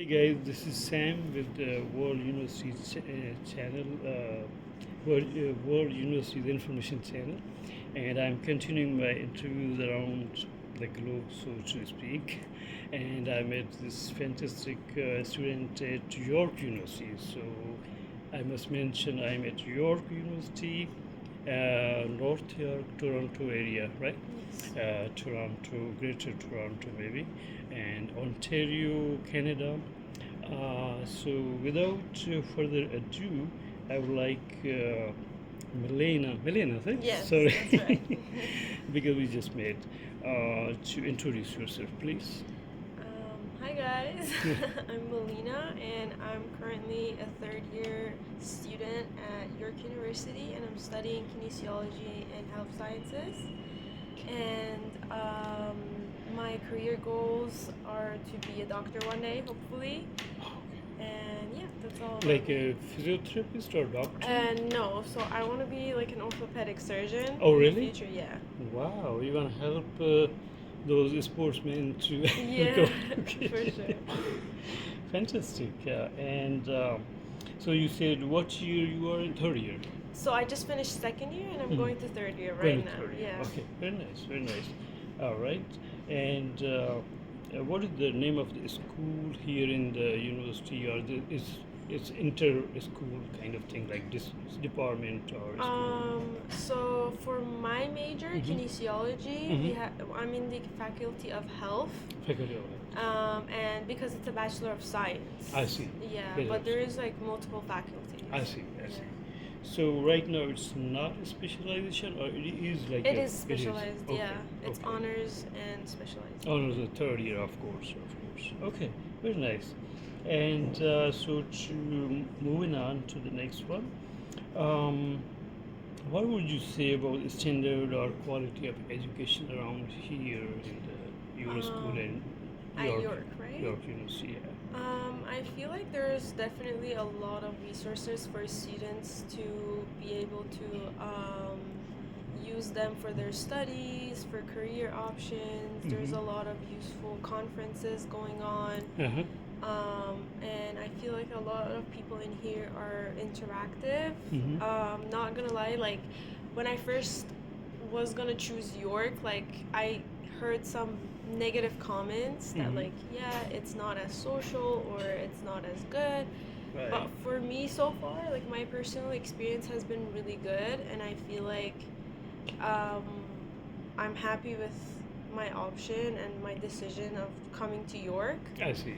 Hey guys, this is Sam with the World University channel, World University's Information channel, and I'm continuing my interviews around the globe, so to speak. And I met this fantastic student at York University. So I must mention I'm at York University, North York, Toronto area, right? Yes. Toronto, Greater Toronto, maybe, and Ontario, Canada. So, without further ado, I would like Milena, thanks, Yes, sorry, that's right. because we just met, to introduce yourself, please. Hi guys, I'm Milena and I'm currently a third year student at York University and I'm studying kinesiology and health sciences. And my career goals are to be a doctor one day, hopefully. And yeah, that's all about Like me. a physiotherapist or doctor? And no, so I want to be like an orthopedic surgeon Oh, in the really? future, yeah. Wow, you're gonna help those sportsmen to Yeah, recover. for Okay. sure. Fantastic. And so you said what year you are in? Third year. So I just finished second year and I'm Mhm. going to third year Going right to now. third year. Yeah. Okay, very nice, very nice. All right. And what is the name of the school here in the university, or it's inter school kind of thing, like this department or school? So for my major, Mm-hmm. kinesiology, Mm-hmm. I'm in the faculty of health. Faculty of Arts. And because it's a bachelor of science. I see. Yeah, Very but there nice. is like multiple faculties. I see. I Yeah. see. So right now it's not a specialization, or it is like It a. is It is. specialized, Okay. yeah. It's Okay. honors and specialized. Oh no, the third year, of course, of course. Okay, very nice. And so to moving on to the next one, um, what would you say about the standard or quality of education around here in your school Um, and at York, York, right? York University? Yeah. I feel like there's definitely a lot of resources for students to be able to use them for their studies, for career options. There's Mm-hmm. a lot of useful conferences going on. Uh-huh. And I feel like a lot of people in here are interactive. Mm-hmm. Not gonna lie, like when I first was gonna choose York, like I heard some negative comments that Mm-hmm. like yeah, it's not as social or it's not as good. But Right. for me so far, like my personal experience has been really good, and I feel like um, I'm happy with my option and my decision of coming to York. I see.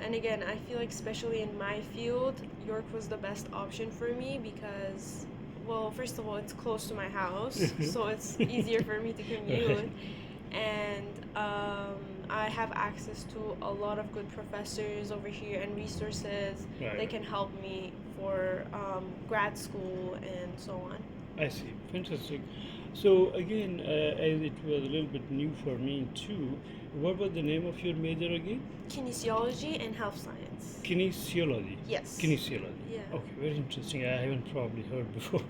And again, I feel like, especially in my field, York was the best option for me because, well, first of all, it's close to my house, so it's easier for me to commute. Right. And I have access to a lot of good professors over here and resources that Right. can help me for grad school and so on. I see. Fantastic. So again, as it was a little bit new for me too, what was the name of your major again? Kinesiology and health science. Kinesiology. Yes. Kinesiology. Yeah. Okay, very interesting. I haven't probably heard before.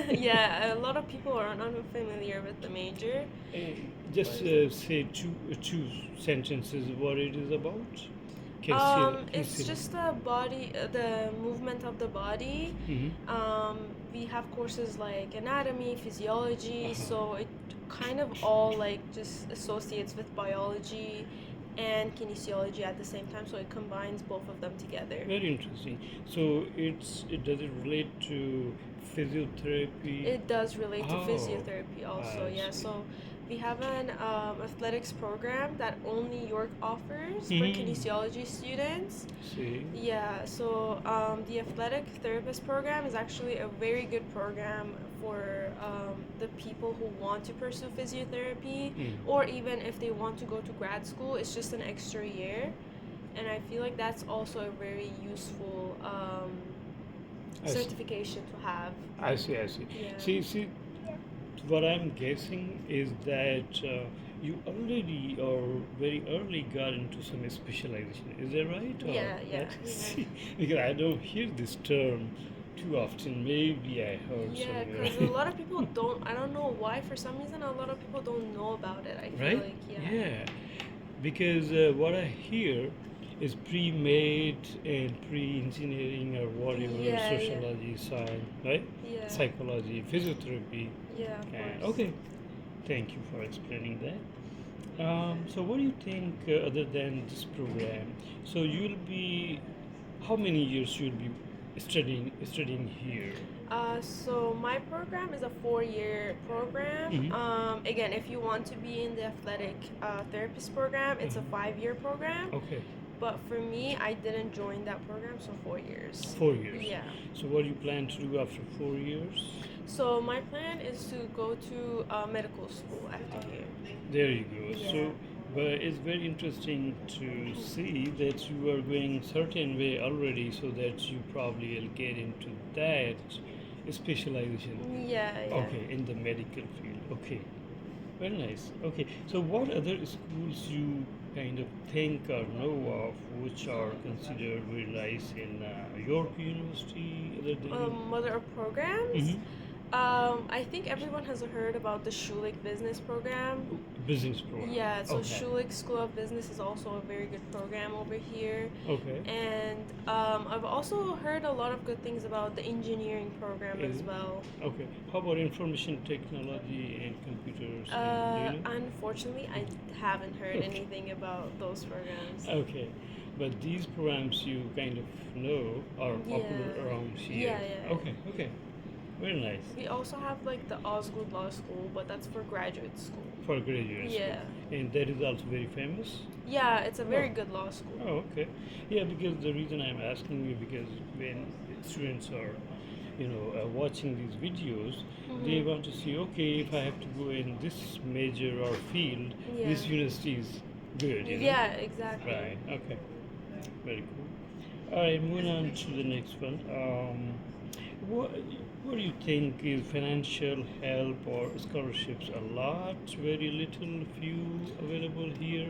Yeah, a lot of people are unfamiliar with the major. Just say two sentences what it is about. It's just the body, the movement of the body. Mm-hmm. We have courses like anatomy, physiology, Uh-huh. so it kind of all like just associates with biology and kinesiology at the same time, so it combines both of them together. Very interesting. So does it relate to physiotherapy? It does relate to Oh, physiotherapy also, I yeah. see. So we have an athletics program that only York offers for Mm-hmm. kinesiology students. See. Yeah, so the athletic therapist program is actually a very good program for the people who want to pursue physiotherapy, Mm. or even if they want to go to grad school, it's just an extra year. And I feel like that's also a very useful I see. certification to have. I see. I see. Yeah. See, what I'm guessing is that you already or very early got into some specialization. Is that right? Or Yeah, yeah, what? yeah. See, because I don't hear this term too often. Maybe I heard Yeah, somewhere. because a lot of people don't, I don't know why, for some reason, a lot of people don't know about it. I feel Right? like, yeah. Yeah. Because what I hear is pre-med and pre-engineering or whatever, Yeah, yeah, sociology, science, right? yeah, Psychology, physiotherapy. yeah, of And course. okay, thank you for explaining that. So what do you think other than this program? So you'll be, how many years you'll be studying here? So my program is a 4-year program. Mm-hmm. Again, if you want to be in the athletic therapist program, it's a Uh-huh. 5-year program. Okay, But for me, I didn't join that program, so 4 years. 4 years. Yeah. So what do you plan to do after 4 years? So my plan is to go to medical school after here. There you go. Yeah. So, but it's very interesting to see that you are going certain way already, so that you probably will get into that specialization. Yeah, yeah. Okay, in the medical field. Okay, very nice. Okay, so what other schools you kind of think or know of which are considered very nice in York University, other than? What are programs? Mm-hmm. I think everyone has heard about the Schulich Business Program. Business program. Yeah, so Okay. Schulich School of Business is also a very good program over here. Okay. And I've also heard a lot of good things about the engineering program as Is it? well. Okay. How about information technology and computers? And, do you know? Unfortunately, I haven't heard Okay. anything about those programs. Okay. But these programs you kind of know are popular Yeah. around here. Yeah, yeah. Okay. Okay. Very nice. We also have like the Osgood Law School, but that's for graduate school. For graduate school. Yeah. And that is also very famous. Yeah, it's a very Oh. good law school. Oh, okay. Yeah, because the reason I'm asking you because when students are, watching these videos, they Mhm. want to see, okay, if I have to go in this major or field, Yeah. this university is good, Yeah, exactly. Right. Okay. Very cool. All right, moving on to the next one. What what do you think is financial help or scholarships? A lot, very little, few available here.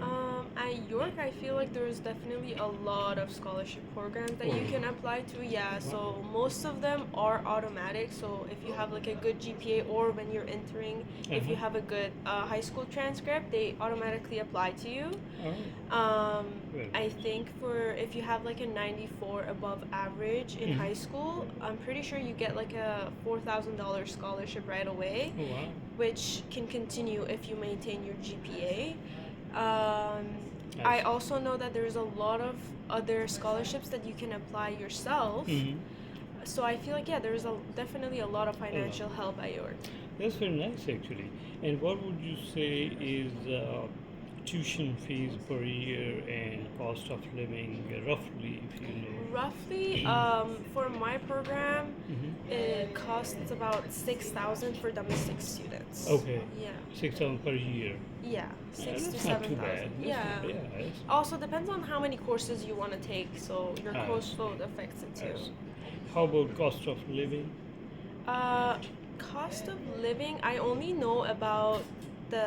At York, I feel like there's definitely a lot of scholarship programs that you can apply to. Yeah, so most of them are automatic. So if you have like a good GPA or when you're entering, if you Uh-huh. have a good high school transcript, they automatically apply to you. All right. Very I nice. think for if you have like a 94 above average in Mhm. high school, I'm pretty sure you get like a $4,000 scholarship right away, Oh wow. which can continue if you maintain your GPA. I I see. also know that there's a lot of other scholarships that you can apply yourself. Mhm. So I feel like yeah, there's definitely a lot of A lot. financial help at York. That's very nice actually. And what would you say is tuition fees per year and cost of living roughly, if you know? Roughly, for my program, Hmm. it costs about 6,000 for domestic students. Okay, Yeah. 6,000 per year. Yeah, six to That's not too 7,000. bad. That's Yeah. not, yeah. That's, Also depends on how many courses you want to take, so your I course see. load affects it I too. see. How about cost of living? Uh, Cost of living, I only know about the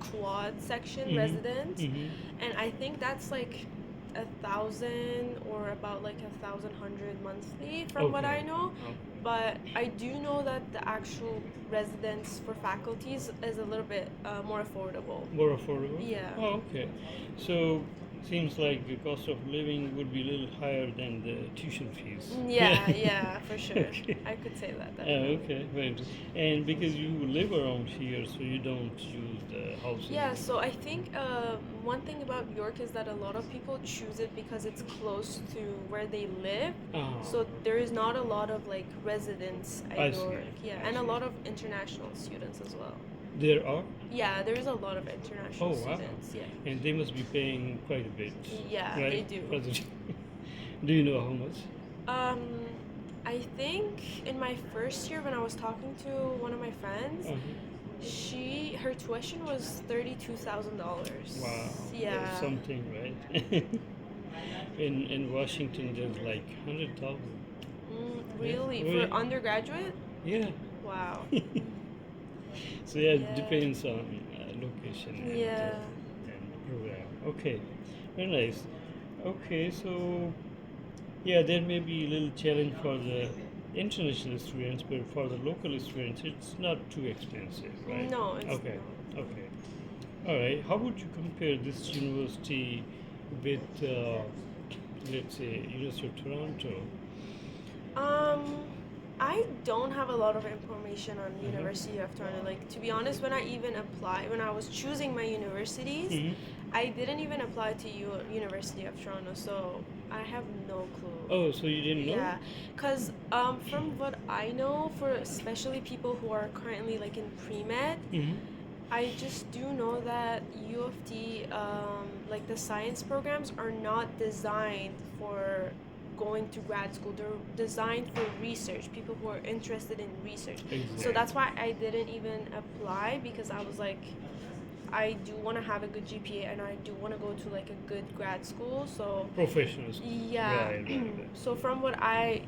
quad section Hmm. residence, Hmm. and I think that's like 1,000 or about like 1,100 monthly from what I Okay. know. Okay. But I do know that the actual residence for faculties is a little bit more affordable. More affordable? Yeah. Oh, okay. So seems like the cost of living would be a little higher than the tuition fees. Yeah, yeah, for sure. Okay. I could say that Oh, definitely. okay, very interesting. And because you live around here, so you don't use the housing. Yeah, so I think one thing about York is that a lot of people choose it because it's close to where they live. Ah, So there is not a lot of like residents at I see. York. Yeah, I and a see. lot of international students as well. There are? Yeah, there's a lot of international Oh, wow. students. Yeah. And they must be paying quite a bit. Yeah, right? they do. For the- do you know how much? Um, I think in my first year when I was talking to one of my friends, Uh-huh. her tuition was $32,000. Wow. Yeah. That's something, right? in Washington, there's like 100,000. Really? Really? For undergraduate? Yeah. Wow. So yeah, it Yeah. depends on location Yeah. and program. Okay, very nice. Okay, so yeah, there may be a little challenge for the international students, but for the local students, it's not too expensive, right? No, it's Okay, not. okay. All right. How would you compare this university with, let's say, University of Toronto? Um, I don't have a lot of information on Uh-huh. University of Toronto. Like, to be honest, when I even applied, when I was choosing my universities, Hmm. I didn't even apply to University of Toronto, so I have no clue. Oh, so you didn't know? Yeah, because from what I know, for especially people who are currently like in pre-med, Hmm. I just do know that U of T, like the science programs are not designed for going to grad school. They're designed for research, people who are interested in research. So Exactly. that's why I didn't even apply because I was like, I do want to have a good GPA and I do want to go to like a good grad school. So Professionals. yeah, Right, right, so from what I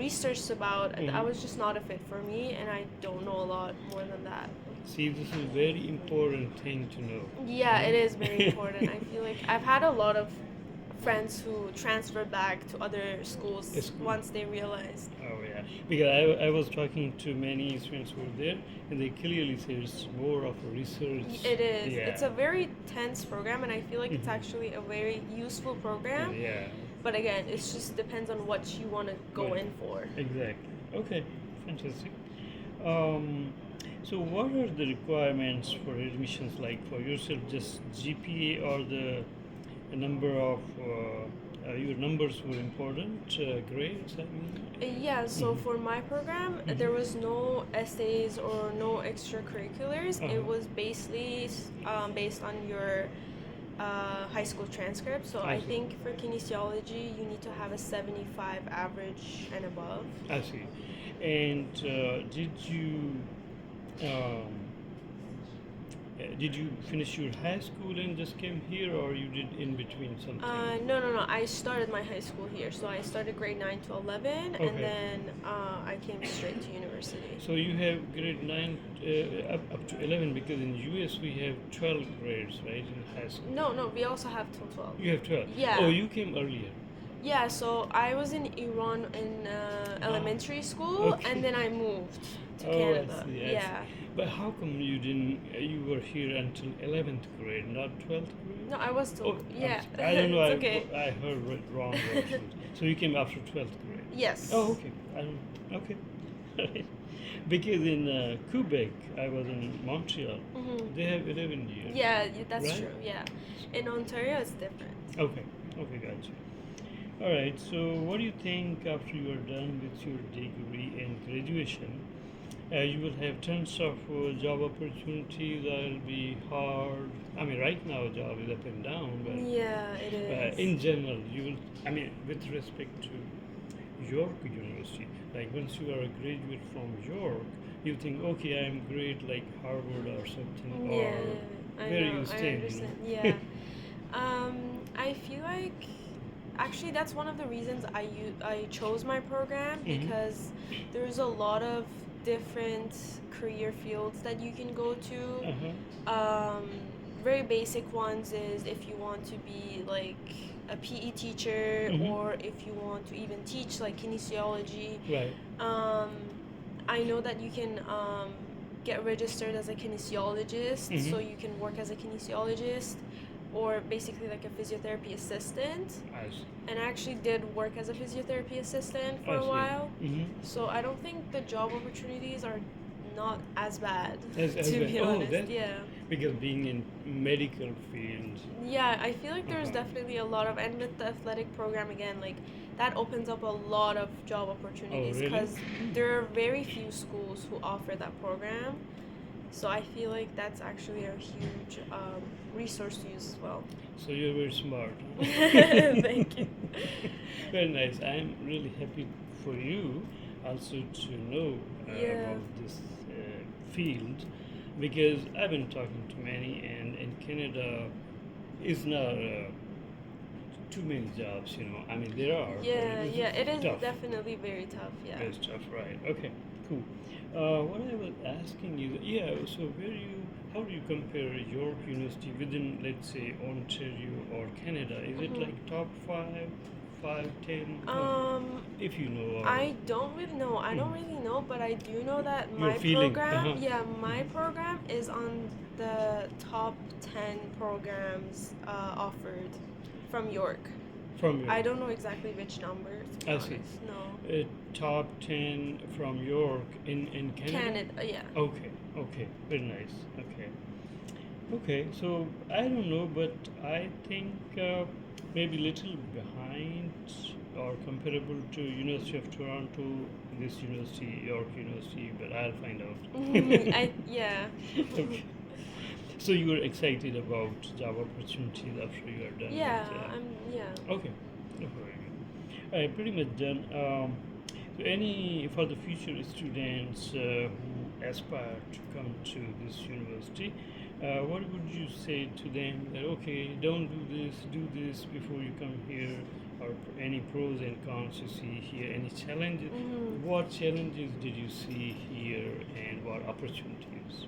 researched about, right. I Hmm. was just not a fit for me, and I don't know a lot more than that. See, this is very important thing to know. Yeah, it is very important. I feel like I've had a lot of friends who transfer back to other schools It's cool. once they realized. Oh yeah, because I was talking to many students who were there, and they clearly say it's more of a research. It is. It's Yeah. a very tense program, and I feel like it's Hmm. actually a very useful program. Yeah. But again, it just depends on what you want to go Well, in for. exactly. Okay, fantastic. Um, so what are the requirements for admissions like for yourself? Just GPA or the number of your numbers were important grades? I mean. Yeah, so for my program, there Mm-hmm. was no essays or no extracurriculars. Uh-huh. It was basically based on your high school transcript. So I I see. think for kinesiology, you need to have a 75 average and above. I see. And did you um, did you finish your high school and just came here, or you did in between something? No. I started my high school here. So I started grade 9 to 11, and Okay. then I came straight to university. So you have grade 9 up to 11 because in US we have 12 grades, right, in high school. No, we also have till 12. You have 12. Yeah. Oh, you came earlier. Yeah, so I was in Iran in Ah, elementary school, okay. and then I moved to Oh, I Canada. see, I see. Yeah. But how come you didn't, you were here until 11th grade, not 12th grade? No, I was Oh, still. Yeah. I don't know, It's okay. I heard it wrong versions. So you came after 12th grade. Yes. Oh, okay. I don't, okay. Because in Quebec, I was in Montreal, Hmm. they have 11 years. Yeah, that's Right? true. Yeah. In Ontario, it's different. Okay, okay, gotcha. All right, so what do you think after you are done with your degree and graduation? You will have tons of job opportunities that'll be hard. I mean, right now, job is up and down, but Yeah, it is. in general, you will, I mean, with respect to York University, like once you are a graduate from York, you think, okay, I'm great, like Harvard or something, Yeah, or I where know. you I stand, understand. know? Yeah. I feel like actually that's one of the reasons I chose my program Hmm. because there's a lot of different career fields that you can go to. Uh-huh. Um, Very basic ones is if you want to be like a PE teacher Hmm. or if you want to even teach like kinesiology. Right. Um, I know that you can get registered as a kinesiologist, Hmm. so you can work as a kinesiologist or basically like a physiotherapy assistant. I see. And I actually did work as a physiotherapy assistant for I a see. while. Hmm. So I don't think the job opportunities are not as bad, As to well. be Oh, honest. that Yeah. because being in medical field. Yeah, I feel like there's Uh-huh. definitely a lot of, and with the athletic program again, like that opens up a lot of job Oh, opportunities really? because there are very few schools who offer that program. So I feel like that's actually a huge resource to use as well. So you're very smart. Thank you. Very nice. I'm really happy for you also to know Yeah. about this field because I've been talking to many, and in Canada, it's not too many jobs. I mean, there are, but Yeah, it is tough. definitely very tough. Yeah. It's tough, right? Okay, cool. What I was asking is, yeah. So how do you compare York University within, let's say, Ontario or Canada? Is it Mhm. like top 5, 5, 10? If you know, or I don't really know. I don't really know, but I do know that your my feeling. program, Uh-huh. yeah, my program is on the top 10 programs offered. From York. From York. I don't know exactly which number, to be I see. honest. No. Top 10 from York in Canada? Canada, yeah. Okay, okay, very nice. Okay. Okay, so I don't know, but I think maybe little behind or comparable to University of Toronto, this university, York University, but I'll find out. Yeah. Okay. So you were excited about job opportunities after you are done Yeah, with okay. Oh, very good. All right, pretty much done. So any for the future students who aspire to come to this university, what would you say to them that okay, don't do this before you come here, or any pros and cons you see here, any challenges? What challenges did you see here, and what opportunities?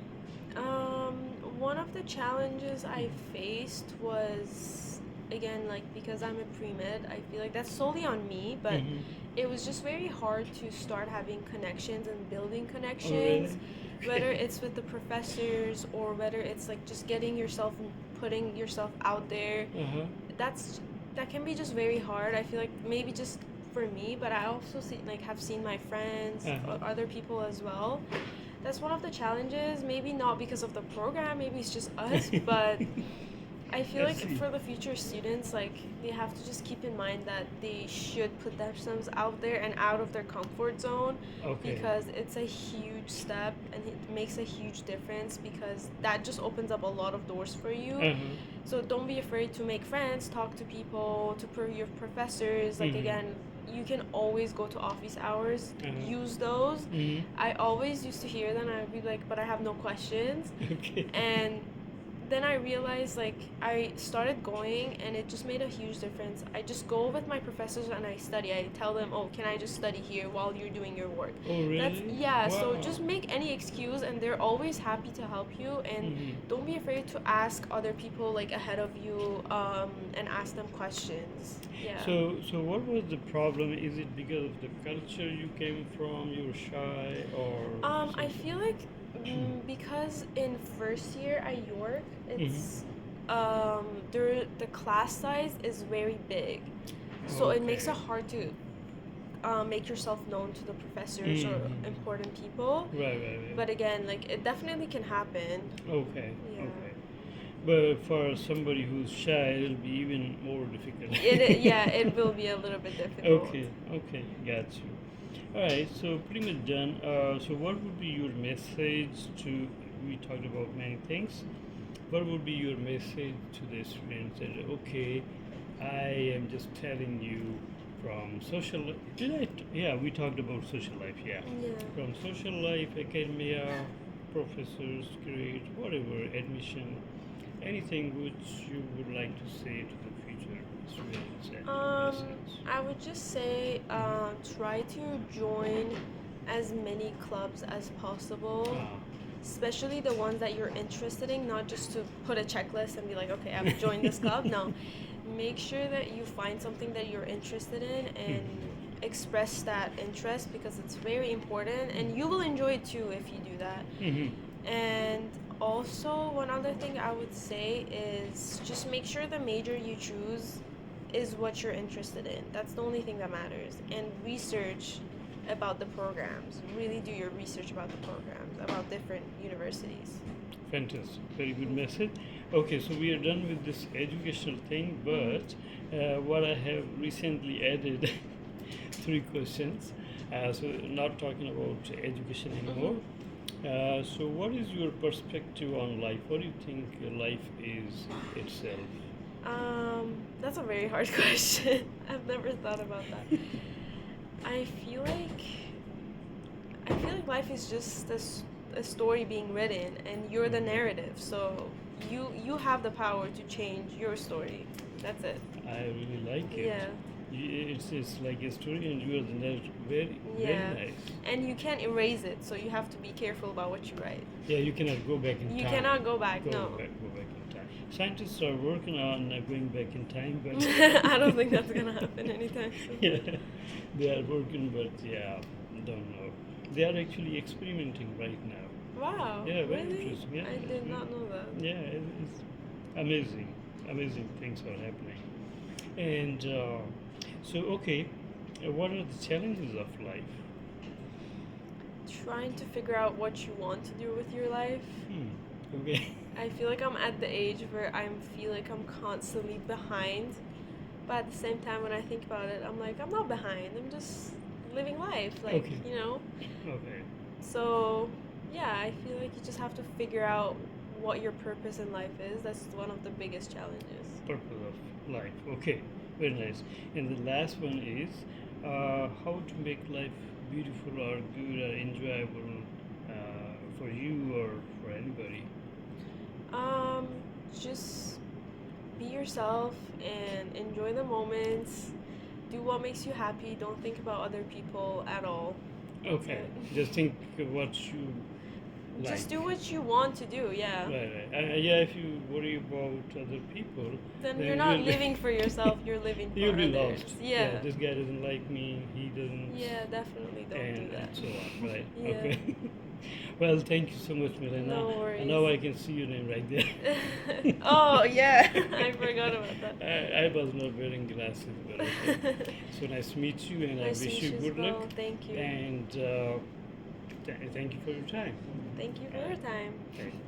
One of the challenges I faced was, again, like, because I'm a pre-med, I feel like that's solely on me, but Mhm. it was just very hard to start having connections and building Oh, connections, really? whether it's with the professors or whether it's like just getting yourself and putting yourself out there. Uh-huh. That can be just very hard. I feel like maybe just for me, but I also have seen my friends, Uh-huh. other people as well. That's one of the challenges. Maybe not because of the program. Maybe it's just us, but I feel I like see. for the future students, like, they have to just keep in mind that they should put themselves out there and out of their comfort zone, Okay. because it's a huge step and it makes a huge difference, because that just opens up a lot of doors for you. Uh-huh. So don't be afraid to make friends, talk to people, your professors. Like, Mhm. again, you can always go to office hours, Uh-huh. use those. Mhm. I always used to hear them and I'd be like, but I have no questions. Okay. And then I realized, like, I started going and it just made a huge difference. I just go with my professors and I study. I tell them, oh, can I just study here while you're doing your work? Oh, really? Yeah, so Wow. just make any excuse and they're always happy to help you. And Mhm. don't be afraid to ask other people, like, ahead of you, and ask them questions. Yeah. So what was the problem? Is it because of the culture you came from? You were shy, or I something? feel like, because in first year at York, it's the class size is very big, so it makes it Okay. hard to make yourself known to the professors or Mhm. important people. Right. But again, like, it definitely can happen. Okay. Yeah. Okay. But for somebody who's shy, it'll be even more difficult. Yeah, it will be a little bit difficult. Okay, got you. All right, so pretty much done. So what would be your message to? We talked about many things. What would be your message to the students that okay, I am just telling you from social life. Yeah, we talked about social life. Yeah, Yeah. from social life, academia, professors, grades, whatever, admission, anything which you would like to say to the future students and message. I would just say, try to join as many clubs as possible, Ah. especially the ones that you're interested in, not just to put a checklist and be like, okay, I've joined this club. No, make sure that you find something that you're interested in and express that interest, because it's very important and you will enjoy it too if you do that. Mhm. And also, one other thing I would say is just make sure the major you choose is what you're interested in. That's the only thing that matters. And research about the programs. Really do your research about the programs, about different universities. Fantastic. Very good message. Okay, so we are done with this educational thing, but what I have recently added three questions. So not talking about education anymore. So what is your perspective on life? What do you think life is itself? That's a very hard question. I've never thought about that. I feel like life is just a story being written, and you're the narrative. So you have the power to change your story. That's it. I really like it. Yeah. It's like a story, and you are the narrator. Very Yeah. nice. And you can't erase it, so you have to be careful about what you write. Yeah, you cannot go back in You time. cannot go back. Go No. Go back in time. Scientists are working on going back in time, but I don't think that's gonna happen anytime soon. yeah, they are working, but yeah, don't know. They are actually experimenting right now. Wow. Yeah, very really? interesting. Yeah, I did not know that. Yeah, it's amazing. Amazing things are happening. And so, okay, what are the challenges of life? Trying to figure out what you want to do with your life. Okay. I feel like I'm at the age where I feel like I'm constantly behind, but at the same time, when I think about it, I'm like, I'm not behind. I'm just living life, like Okay. Okay. So, yeah, I feel like you just have to figure out what your purpose in life is. That's one of the biggest challenges. Purpose of life. Okay. Very nice. And the last one is how to make life beautiful or good or enjoyable for you or for anybody. Um, just be yourself and enjoy the moments. Do what makes you happy. Don't think about other people at all. That's Okay. it. Just think of what you like. Just do what you want to do, yeah. Right, right. Yeah, if you worry about other people, Then then you're not you'll living for yourself, you're living for you'll be others. lost. Yeah. This guy doesn't like me. He doesn't. Yeah, definitely don't do that. And so on. Right. Yeah. Okay. Well, thank you so much, Milena. No And now worries. I can see your name right there. Oh, yeah. I forgot about that. I was not wearing glasses, but okay. So nice to meet you, and Nice I to wish meet you you as good luck. well. Thank you. And thank you for your time. Thank you for your time. Okay.